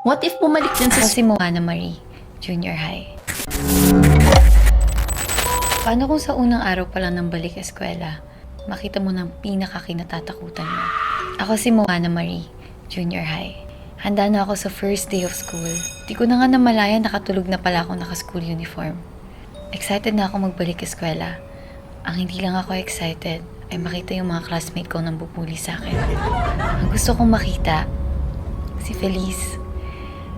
What if bumalik din sa Ako si Moana Marie, Junior High. Paano kung sa unang araw pa lang ng balik eskwela, makita mo ng pinakakinatatakutan mo? Ako si Moana Marie, Junior High. Handa na ako sa first day of school. Di ko na nga namalaya nakatulog na pala ako naka-school uniform. Excited na ako magbalik eskwela. Ang hindi lang ako excited ay makita yung mga classmate ko nang bubuli sa akin. Ang gusto kong makita, si Feliz.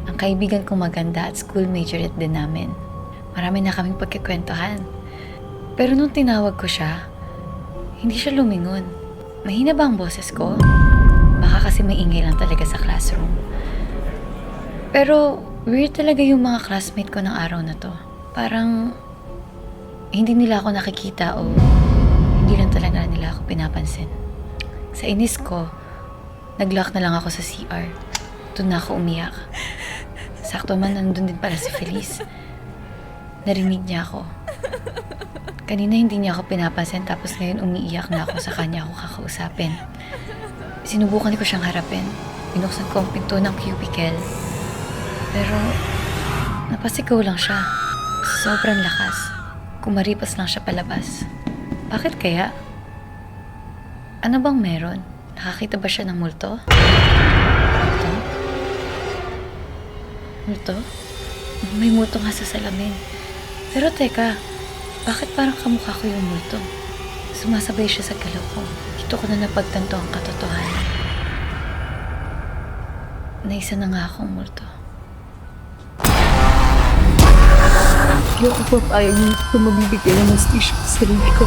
Ang kaibigan kong maganda at school majorette din namin. Marami na kaming pagkikwentuhan. Pero nung tinawag ko siya, hindi siya lumingon. Mahina ba ang boses ko? Baka kasi maingay lang talaga sa classroom. Pero weird talaga yung mga classmate ko ng araw na to. Parang hindi nila ako nakikita o hindi lang talaga nila ako pinapansin. Sa inis ko, nag-lock na lang ako sa CR. Doon na ako umiyak. Sakto man nandun din pala si Feliz. Narinig niya ako. Kanina hindi niya ako pinapansin tapos ngayon umiiyak na ako sa kanya ako kakausapin. Sinubukan ko siyang harapin. Binuksan ko ang pinto ng cubicle. Pero napasigaw lang siya. Sobrang lakas. Kumaripas lang siya palabas. Bakit kaya? Ano bang meron? Nakakita ba siya ng multo? Multo? Multo? May multo nga sa salamin. Pero teka, bakit parang kamukha ko yung multo? Sumasabay siya sa galaw ko. Dito ko na napagtanto ang katotohanan. Na isa na nga akong multo. Hindi ako papayag na mabibigyan ng station sa sarili ko.